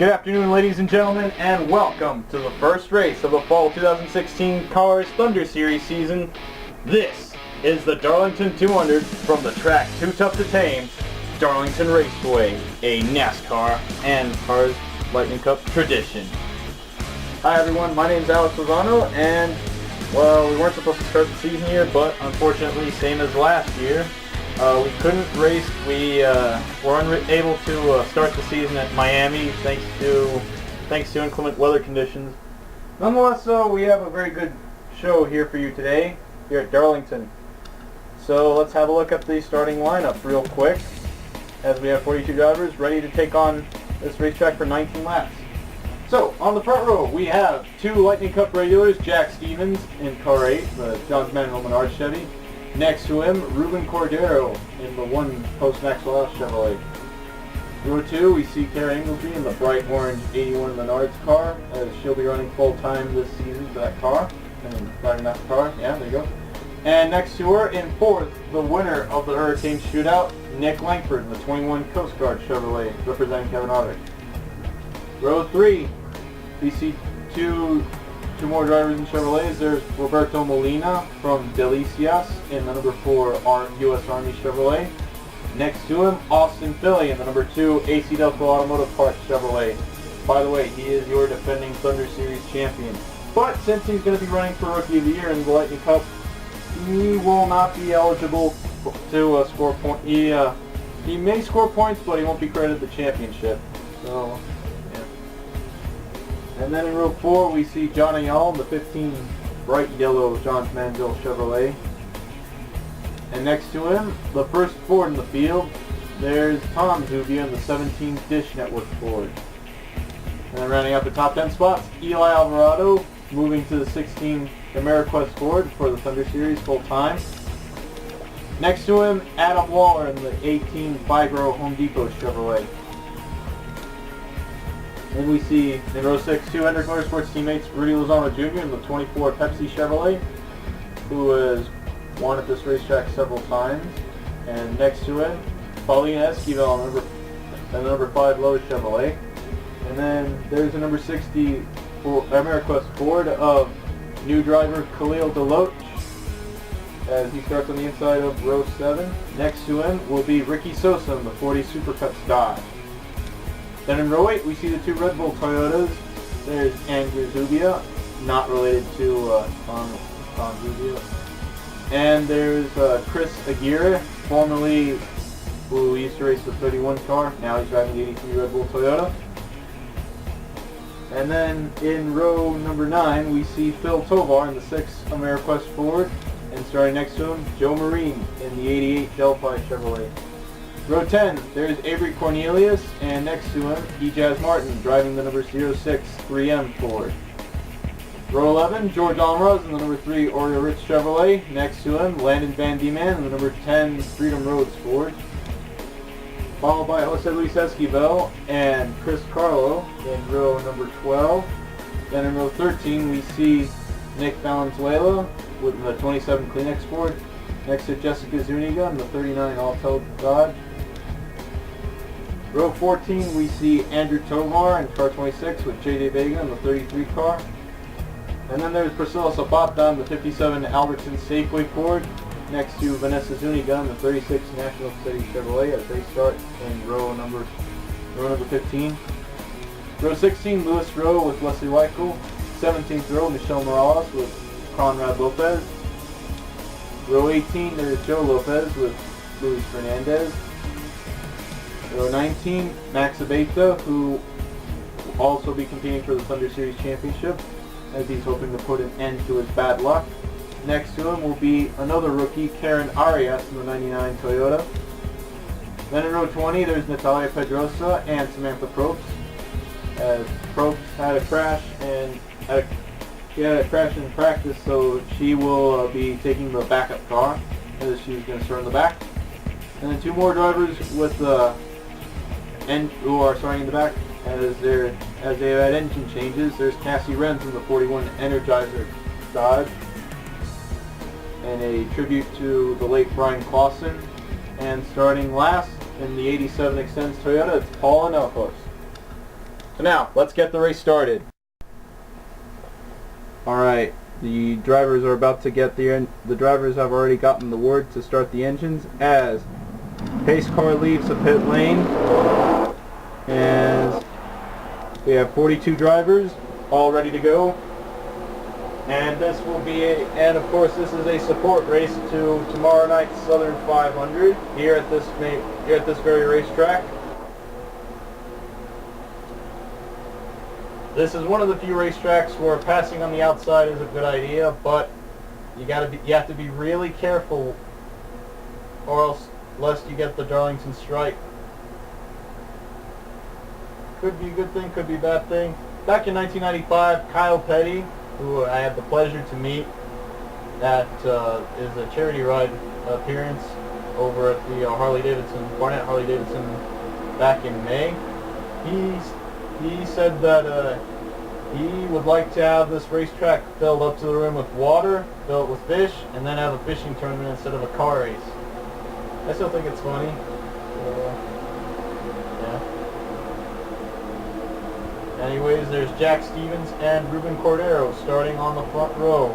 Good afternoon, ladies and gentlemen, and welcome to the first race of the Fall 2016 Cars Thunder Series season. This is the Darlington 200 from the track Too Tough to Tame, Darlington Raceway, a NASCAR and Cars Lightning Cup tradition. Hi everyone, my name is Alex Lozano, and well, we weren't supposed to start the season here, but unfortunately, same as last year, we couldn't race. We were unable to start the season at Miami thanks to inclement weather conditions. Nonetheless, we have a very good show here for you today here at Darlington. So let's have a look at the starting lineup real quick, as we have 42 drivers ready to take on this racetrack for 19 laps. So on the front row we have two Lightning Cup regulars, Jack Stevens in car 8, the Johns Manville Menard Chevy. Next to him, Ruben Cordero in the one post-Maxwell House Chevrolet. Row 2, we see Kara Inglesby in the bright orange 81 Menards car, as she'll be running full-time this season for that car, and driving that car. Yeah, there you go. And next to her, in fourth, the winner of the Hurricane Shootout, Nick Langford in the 21 Coast Guard Chevrolet, representing Kevin Harvick. Row 3, we see two more drivers in Chevrolets. There's Roberto Molina from Delicias in the number 4 U.S. Army Chevrolet. Next to him, Austin Philly in the number 2 AC Delco Automotive Parts Chevrolet. By the way, he is your defending Thunder Series champion. But since he's going to be running for Rookie of the Year in the Lightning Cup, he will not be eligible to score points. He may score points, but he won't be credited the championship. So, yeah. And then in row 4, we see John Ayala in the 15 bright yellow Johns Manville Chevrolet. And next to him, the first Ford in the field, there's Tom Zubia in the 17 Dish Network Ford. And then rounding out the top 10 spots, Eli Alvarado moving to the 16 Ameriquest Ford for the Thunder Series full-time. Next to him, Adam Waller in the 18 Figro Home Depot Chevrolet. Then we see in row 6, two Hendrick Motorsports teammates, Rudy Lozano Jr. in the 24 Pepsi Chevrolet, who has won at this racetrack several times. And next to him, Paulina Esquivel in the number 5 Lowe's Chevrolet. And then there's the number 60 Ameriquest Ford of new driver Khalil Deloach, as he starts on the inside of row 7. Next to him will be Ricky Sosa in the 40 Super Cups Dodge. Then in row 8, we see the two Red Bull Toyotas. There's Andrew Zubia, not related to Tom Zubia. And there's Chris Aguirre, formerly who used to race the 31 car. Now he's driving the 83 Red Bull Toyota. And then in row number 9, we see Phil Tovar in the 6 Ameriquest Ford. And starting next to him, Joe Marine in the 88 Delphi Chevrolet. Row 10, there's Avery Cornelius, and next to him, Ejaz Martin, driving the number 06 3M Ford. Row 11, George Almaraz in the number 3 Oreo Ritz Chevrolet. Next to him, Landon Van Dieman in the number 10 Freedom Roads Ford. Followed by Jose Luis Esquivel and Chris Carlo in row number 12. Then in row 13, we see Nick Valenzuela with the 27 Kleenex Ford. Next to Jessica Zuniga in the 39 Alto Dodge. Row 14, we see Andrew Tovar in car 26 with J.J. Vega in the 33 car. And then there's Priscilla Zapata in the 57 Albertson Safeway Ford, next to Vanessa Zuniga in the 36 National City Chevrolet as they start in row number 15. Row 16, Lewis Rowe with Leslie Weichel. 17th row, Michelle Morales with Conrad Lopez. Row 18, there's Joe Lopez with Luis Fernandez. Row 19, Max Abeta, who will also be competing for the Thunder Series Championship, as he's hoping to put an end to his bad luck. Next to him will be another rookie, Karen Arias in the 99 Toyota. Then in row 20, there's Natalia Pedrosa and Samantha Probst, as Probst had a crash in practice, so she will be taking the backup car, as she's going to start in the back. And then two more drivers with who are starting in the back, as they have had engine changes. There's Cassie Renz in the 41 Energizer Dodge, and a tribute to the late Brian Clausen. And starting last in the 87 Extends Toyota, it's Paul Anelkos. So now, let's get the race started. Alright, the drivers are about to get the drivers have already gotten the word to start the engines as pace car leaves the pit lane. And we have 42 drivers all ready to go. And this will be and of course this is a support race to tomorrow night's Southern 500 here at this very racetrack. This is one of the few racetracks where passing on the outside is a good idea, but you have to be really careful, or else lest you get the Darlington strike. Could be a good thing, could be a bad thing. Back in 1995, Kyle Petty, who I had the pleasure to meet at is a charity ride appearance over at the Barnett Harley Davidson back in May. He said that he would like to have this racetrack filled up to the rim with water, fill it with fish, and then have a fishing tournament instead of a car race. I still think it's funny. Yeah. Anyways, there's Jack Stevens and Ruben Cordero starting on the front row.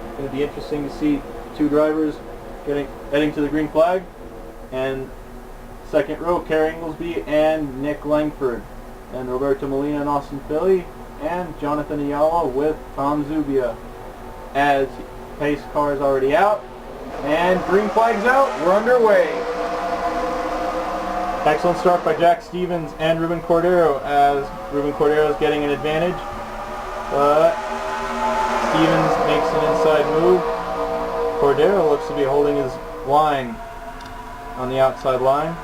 It's going to be interesting to see two drivers heading to the green flag. And second row, Kerry Inglesby and Nick Langford. And Roberto Molina and Austin Philly, and Jonathan Ayala with Tom Zubia. As pace car is already out, and green flag's out, we're underway. Excellent start by Jack Stevens and Ruben Cordero, as Ruben Cordero is getting an advantage, but Stevens makes an inside move. Cordero looks to be holding his line on the outside line,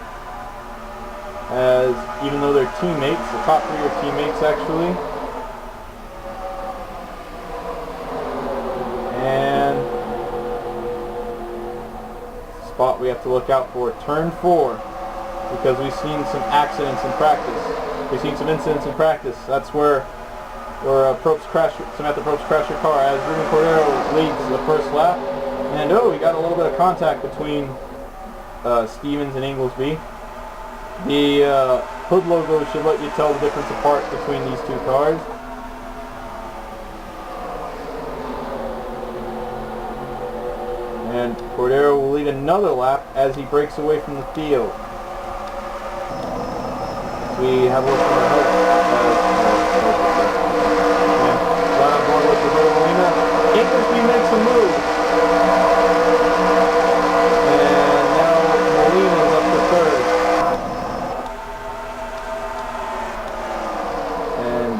as even though they're teammates, the top three are teammates actually. And spot we have to look out for, turn 4, because we've seen some accidents in practice. We've seen some incidents in practice. That's where Samantha Probst crashed her car, as Ruben Cordero leads the first lap. And we got a little bit of contact between Stevens and Inglesby. The hood logo should let you tell the difference apart between these two cars. And Cordero will lead another lap as he breaks away from the field. We have a look at the hood. Right on board with Roberto Molina. Inglesby makes a move. And now Molina's up to third.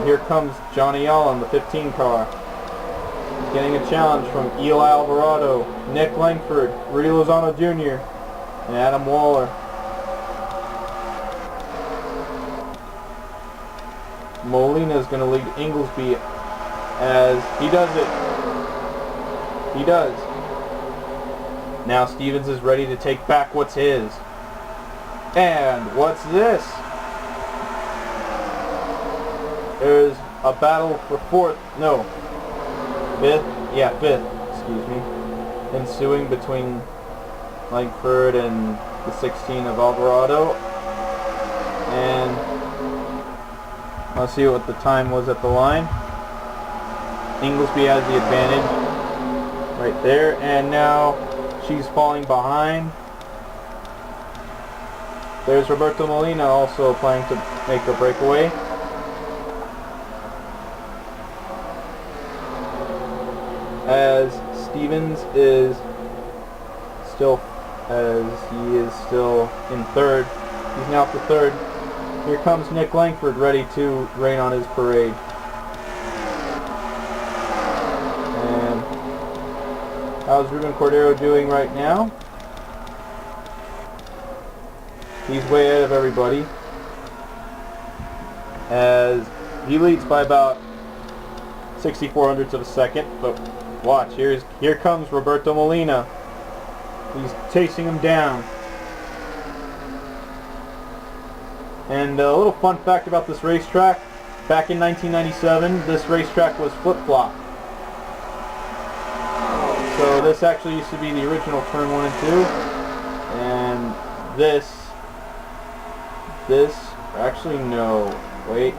Here comes Johnny Allen, the 15 car. He's getting a challenge from Eli Alvarado, Nick Langford, Rudy Lozano Jr., and Adam Waller. Molina is going to lead Inglesby as he does it. He does. Now Stevens is ready to take back what's his. And what's this? There's a battle for fifth, excuse me, ensuing between Langford and the 16 of Alvarado. And let's see what the time was at the line. Inglesby has the advantage right there, and now she's falling behind. There's Roberto Molina also planning to make a breakaway. As Stevens is still in third. He's now up to third. Here comes Nick Langford ready to rain on his parade. And how's Ruben Cordero doing right now? He's way ahead of everybody, as he leads by about 64 hundredths of a second, but watch, here comes Roberto Molina. He's chasing him down. And a little fun fact about this racetrack, back in 1997, this racetrack was flip-flop. So this actually used to be the original turn 1 and 2, and this, actually no, Wait.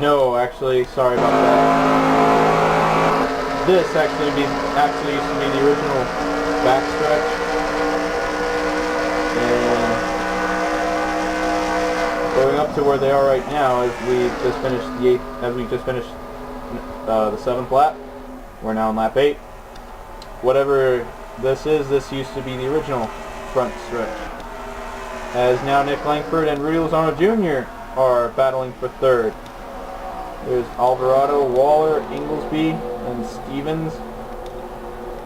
No, actually, sorry about that. This actually used to be the original backstretch. And going up to where they are right now, as we just finished the 7th lap. We're now on lap 8. Whatever this is, this used to be the original front stretch. As now Nick Langford and Rudy Lozano Jr. are battling for 3rd. There's Alvarado, Waller, Inglesby, and Stevens.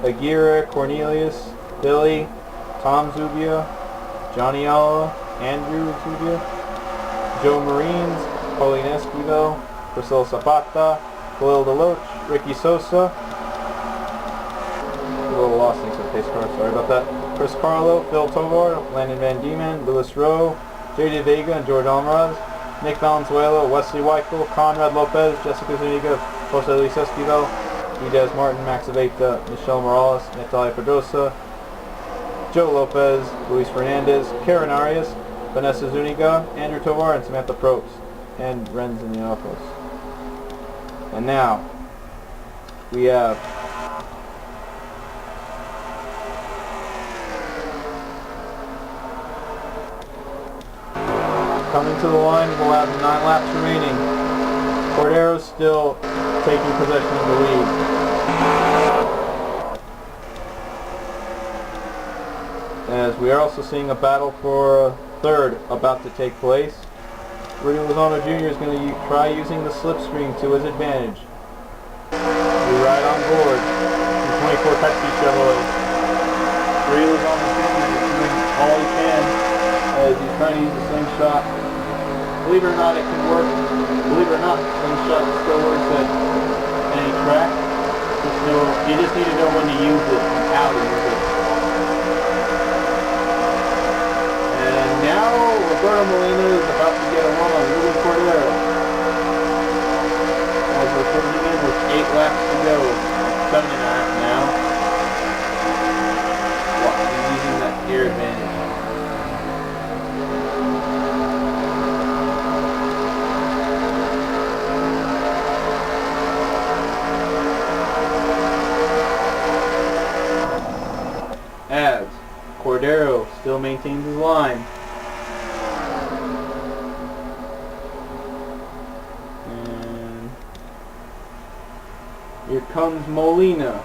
Aguirre, Cornelius, Billy, Tom Zubia, Johnny Alla, Andrew Zubia, Joe Marines, Pauline Esquivel, Priscilla Zapata, Khalil Deloach, Ricky Sosa. A little lost next to the pace car, sorry about that. Chris Carlo, Phil Tovar, Landon Van Diemen, Louis Rowe, J.D. Vega, and George Almaraz. Nick Valenzuela, Wesley Weichel, Conrad Lopez, Jessica Zuniga, Jose Luis Esquivel, Diaz Martin, Max Aveta, Michelle Morales, Natalia Pedrosa, Joe Lopez, Luis Fernandez, Karen Arias, Vanessa Zuniga, Andrew Tovar, and Samantha Probst, and Renz Iniopoulos. And now, we have coming to the line, we'll have 9 laps remaining. Cordero's still taking possession of the lead. As we are also seeing a battle for 3rd about to take place. Rudy Lozano Jr. is going to try using the slipstream to his advantage. We ride on board the 24 Pepsi Chevrolet. Rudy Lozano Jr. is doing all he can as he's trying to use the slingshot. Believe it or not, it can work. Believe it or not, slingshot still works at any track. You just need to know when to use it and how to use it. And now, Roberto Molina is about to get a run on Rudy Cordero. As we're putting in with 8 laps to go. 7.5 now. He's using that gear advantage. As Cordero still maintains his line. And here comes Molina,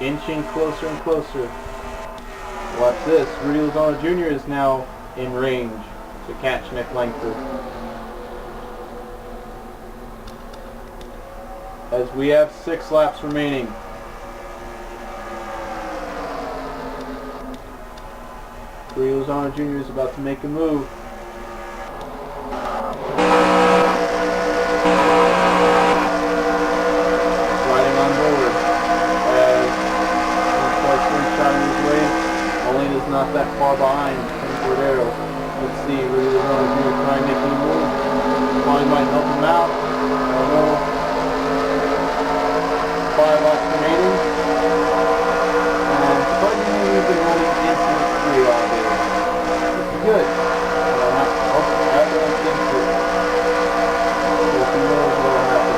inching closer and closer. Watch this, Rudy Lozano Jr. is now in range to catch Nick Langford. As we have 6 laps remaining. Rudy Lozano Jr. is about to make a move. Riding on board. As unfortunately shot in his way, Molina's not that far behind from Cordero. Let's see, Rudy Lozano Jr. trying to make a move. Molina might help him out. I don't know. 5 laps remaining. And surprisingly, we've been running instant 3 all day. Good. Everyone thinks it. So who knows what will happen.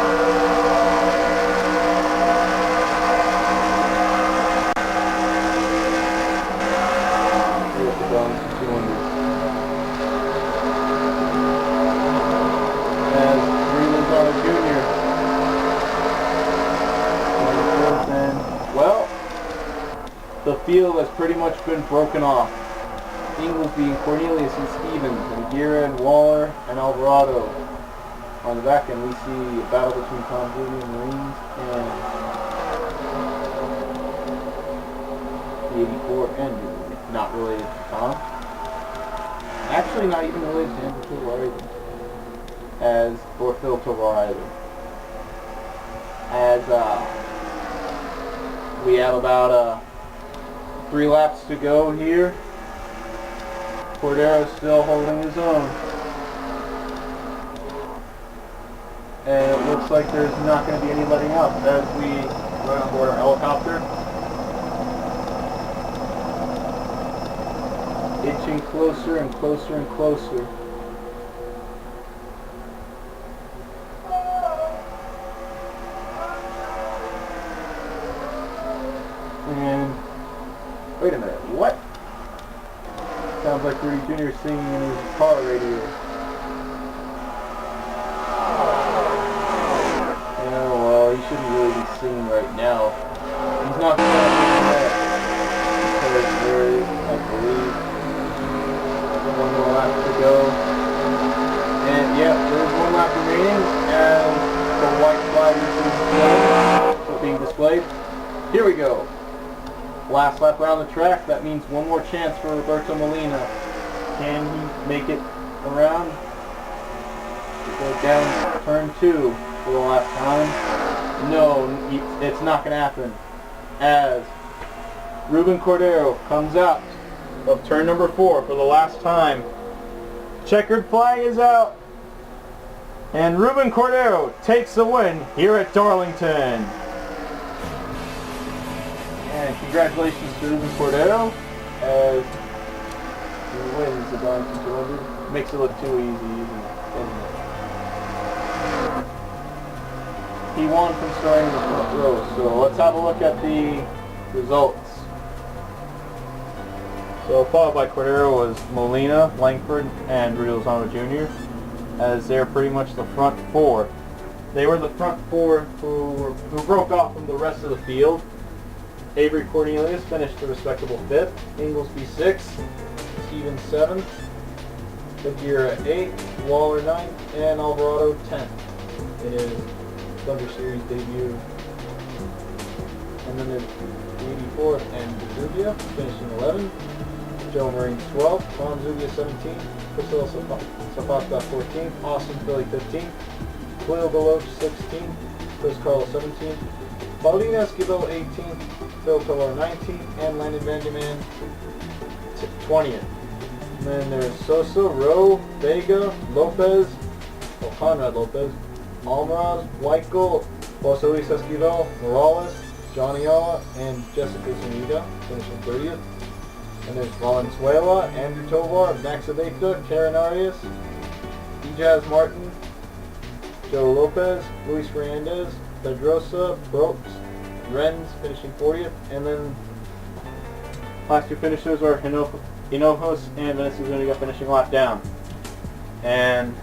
Here's the Darlington 200. As Rudy Lozano Jr. And, well, the field has pretty much been broken off. Inglesby and Cornelius and Stevens, and Aguirre and Waller and Alvarado. On the back end we see a battle between Tom Zubia and Marines and the 84 Andrew, not related to Tom. Actually not even related to Andrew Tovar either. Or Phil Tovar either. As we have about 3 laps to go here. Cordero is still holding his own. And it looks like there's not going to be any letting up as we run on board our helicopter. Inching closer and closer and closer. Rudy Jr. singing in his car radio. Well, he shouldn't really be singing right now. He's not going to do that because there is, I believe, one more lap to go. And yeah, there's one lap remaining, and the white flag is being displayed. Here we go. Last lap around the track. That means one more chance for Roberto Molina. Can he make it around? To go down turn 2 for the last time. No, it's not going to happen. As Ruben Cordero comes out of turn number 4 for the last time. Checkered flag is out. And Ruben Cordero takes the win here at Darlington. And congratulations to Ruben Cordero as he wins the Darlington 200. Makes it look too easy, isn't it? He won from starting in the front row. So let's have a look at the results. So followed by Cordero was Molina, Langford, and Rudy Lozano Jr. as they're pretty much the front 4. They were the front 4 who broke off from the rest of the field. Avery Cornelius finished a respectable 5th, Inglesby 6th, Stevens 7th, Figueroa 8th, Waller 9th, and Alvarado 10th in his Thunder Series debut. And then there's 84th and Zubia finishing 11th, Joe Marines 12th, Juan Zubia 17th, Priscilla Zapata 14th, Austin Philly 15th, Khalil Deloach 16th, Chris Carl 17th, Paulina Esquivel 18th, Phil Pillar 19th, and Landon Vanderman 20th. And then there's Sosa, Rowe, Vega, Lopez, Conrad Lopez, Almaraz, Weichel, Jose Luis Esquivel, Morales, Johnny Alla, and Jessica Zuniga finishing 30th. And there's Valenzuela, Andrew Tovar, Max Aveta, Karen Arias, Ejaz Martin, Joe Lopez, Luis Fernandez, Pedrosa, Brooks, Renz finishing 40th. And then last 2 finishers are Hinojos and Vanessa Zuniga finishing lap down. And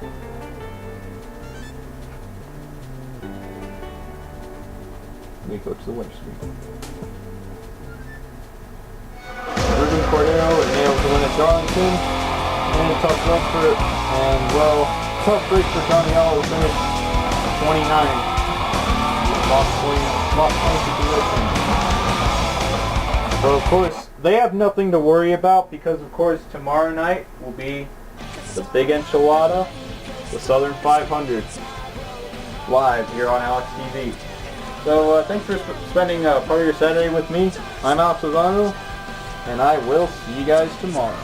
let me go to the winner screen. Ruben Cordero nails the win at Darlington. And a tough run for, and well, tough break for Johnny Alla who finished 29th. Lost 20 position. So of course, they have nothing to worry about because of course tomorrow night will be the big enchilada, the Southern 500, live here on Alex TV. So thanks for spending part of your Saturday with me. I'm Alex Lozano, and I will see you guys tomorrow.